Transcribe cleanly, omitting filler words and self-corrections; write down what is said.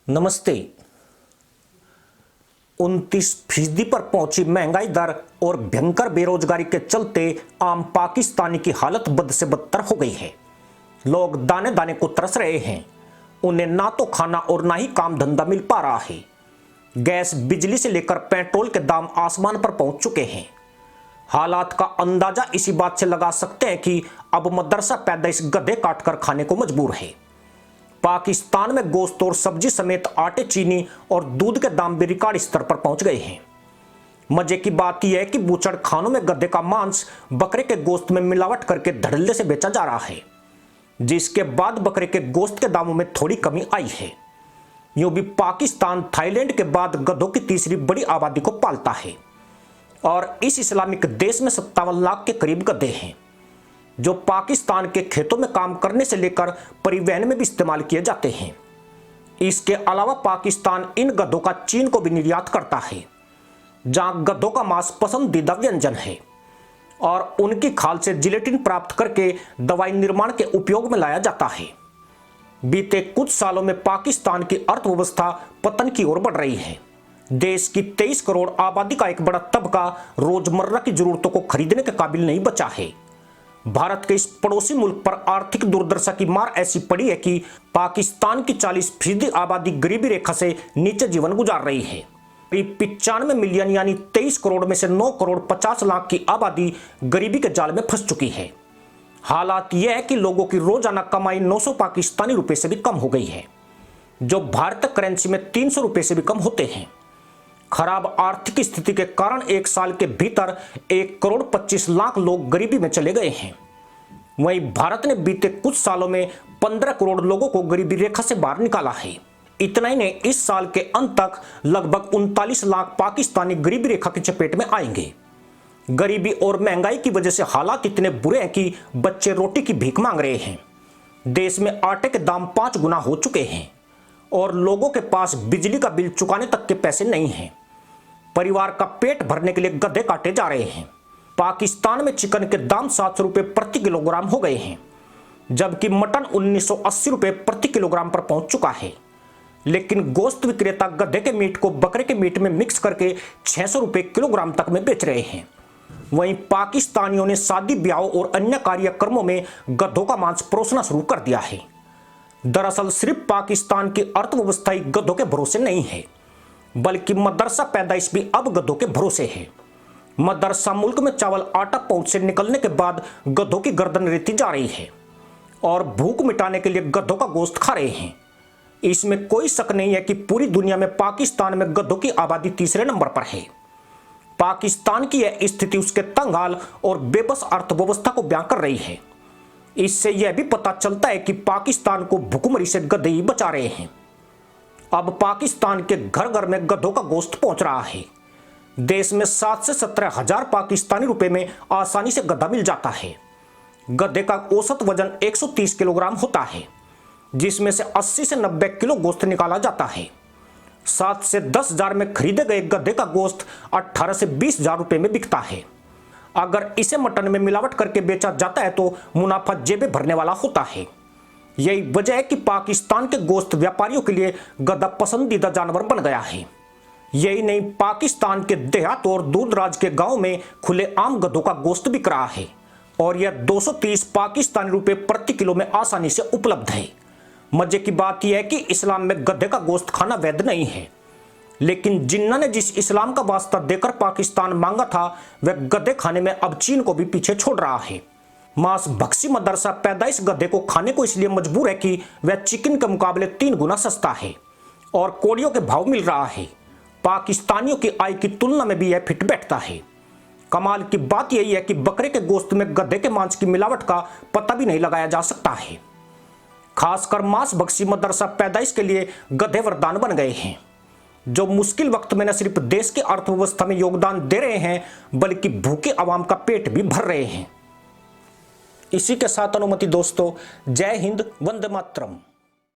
नमस्ते। 29% पर पहुंची महंगाई दर और भयंकर बेरोजगारी के चलते आम पाकिस्तानी की हालत बद से बदतर हो गई है। लोग दाने दाने को तरस रहे हैं। उन्हें ना तो खाना और ना ही काम धंधा मिल पा रहा है। गैस, बिजली से लेकर पेट्रोल के दाम आसमान पर पहुंच चुके हैं। हालात का अंदाजा इसी बात से लगा सकते हैं कि अब मदरसा पैदाइश गधे काटकर खाने को मजबूर है। पाकिस्तान में गोश्त और सब्जी समेत आटे, चीनी और दूध के दाम भी रिकॉर्ड स्तर पर पहुंच गए हैं। मजे की बात यह है कि बूचड़ खानों में गधे का मांस बकरे के गोश्त में मिलावट करके धड़ल्ले से बेचा जा रहा है, जिसके बाद बकरे के गोश्त के दामों में थोड़ी कमी आई है। यूं भी पाकिस्तान थाईलैंड के बाद गधों की तीसरी बड़ी आबादी को पालता है और इस इस्लामिक देश में 57 लाख के करीब गधे हैं, जो पाकिस्तान के खेतों में काम करने से लेकर परिवहन में भी इस्तेमाल किए जाते हैं। इसके अलावा पाकिस्तान इन गधों का चीन को भी निर्यात करता है, जहां गधों का मांस पसंदीदा व्यंजन है और उनकी खाल से जिलेटिन प्राप्त करके दवाई निर्माण के उपयोग में लाया जाता है। बीते कुछ सालों में पाकिस्तान की अर्थव्यवस्था पतन की ओर बढ़ रही है। देश की 23 करोड़ आबादी का एक बड़ा तबका रोजमर्रा की जरूरतों को खरीदने के काबिल नहीं बचा है। भारत के इस पड़ोसी मुल्क पर आर्थिक दुर्दशा की मार ऐसी पड़ी है कि पाकिस्तान की 40% आबादी गरीबी रेखा से नीचे जीवन गुजार रही है। करीब 95 मिलियन यानी 23 करोड़ में से 9 करोड़ 50 लाख की आबादी गरीबी के जाल में फंस चुकी है। हालात यह है कि लोगों की रोजाना कमाई 900 पाकिस्तानी रुपए से भी कम हो गई है, जो भारतीय करेंसी में 300 रुपए से भी कम होते हैं। खराब आर्थिक स्थिति के कारण एक साल के भीतर 1 करोड़ 25 लाख लोग गरीबी में चले गए हैं। वहीं भारत ने बीते कुछ सालों में 15 करोड़ लोगों को गरीबी रेखा से बाहर निकाला है। इतना ही नहीं, इस साल के अंत तक लगभग 39 लाख पाकिस्तानी गरीबी रेखा की चपेट में आएंगे। गरीबी और महंगाई की वजह से हालात इतने बुरे हैं कि बच्चे रोटी की भीख मांग रहे हैं। देश में आटे के दाम 5 गुना हो चुके हैं और लोगों के पास बिजली का बिल चुकाने तक के पैसे नहीं हैं। परिवार का पेट भरने के लिए गधे काटे जा रहे हैं। पाकिस्तान में चिकन के दाम 700 रुपए प्रति किलोग्राम हो गए हैं, जबकि मटन 1980 रुपए प्रति किलोग्राम पर पहुंच चुका है। लेकिन गोश्त विक्रेता गधे के मीट को बकरे के मीट में मिक्स करके 600 रुपए किलोग्राम तक में बेच रहे हैं। वहीं पाकिस्तानियों ने शादी ब्याह और अन्य कार्यक्रमों में गधों का मांस परोसना शुरू कर दिया है। दरअसल सिर्फ पाकिस्तान की अर्थव्यवस्था ही गधों के भरोसे नहीं है, बल्कि मदरसा पैदाइश भी अब गधों के भरोसे है। मदरसा मुल्क में चावल आटा पहुंच से निकलने के बाद गधों की गर्दन रेती जा रही है और भूख मिटाने के लिए गधों का गोश्त खा रहे हैं। इसमें कोई शक नहीं है कि पूरी दुनिया में पाकिस्तान में गधों की आबादी तीसरे नंबर पर है। पाकिस्तान की यह स्थिति उसके तंगहाल और बेबस अर्थव्यवस्था को बयां कर रही है। इससे यह भी पता चलता है कि पाकिस्तान को भुखमरी से गधे ही बचा रहे हैं। अब पाकिस्तान के घर घर में गधों का गोश्त पहुंच रहा है। देश में 7 से 17 हजार पाकिस्तानी रुपए में आसानी से गधा मिल जाता है। गधे का औसत वजन 130 किलोग्राम होता है, जिसमें से 80 से 90 किलो गोश्त निकाला जाता है। 7 से 10 हजार में खरीदे गए गधे का गोश्त 18 से 20 हजार रुपए में बिकता है। अगर इसे मटन में मिलावट करके बेचा जाता है तो मुनाफा जेबें भरने वाला होता है। यही वजह है कि पाकिस्तान के गोश्त व्यापारियों के लिए गधा पसंदीदा जानवर बन गया है। यही नहीं, पाकिस्तान के देहात और दूरदराज के गांव में खुले आम गधों का गोश्त बिक रहा है और यह 230 पाकिस्तानी रुपए प्रति किलो में आसानी से उपलब्ध है। मजे की बात यह है कि इस्लाम में गधे का गोश्त खाना वैध नहीं है, लेकिन जिन्ना ने जिस इस्लाम का वास्ता देकर पाकिस्तान मांगा था, वह गधे खाने में अब चीन को भी पीछे छोड़ रहा है। मांस भक्षी मदरसा पैदाइश गधे को खाने को इसलिए मजबूर है कि वह चिकन के मुकाबले 3 गुना सस्ता है और कोड़ियों के भाव मिल रहा है। पाकिस्तानियों की आय की तुलना में भी यह फिट बैठता है। कमाल की बात यही है कि बकरे के गोश्त में गधे के मांस की मिलावट का पता भी नहीं लगाया जा सकता है। खासकर मांस भक्षी मदरसा पैदाइश के लिए गधे वरदान बन गए हैं, जो मुश्किल वक्त में न सिर्फ देश की अर्थव्यवस्था में योगदान दे रहे हैं, बल्कि भूखे आवाम का पेट भी भर रहे हैं। इसी के साथ अनुमति दोस्तों, जय हिंद, वंदे मातरम।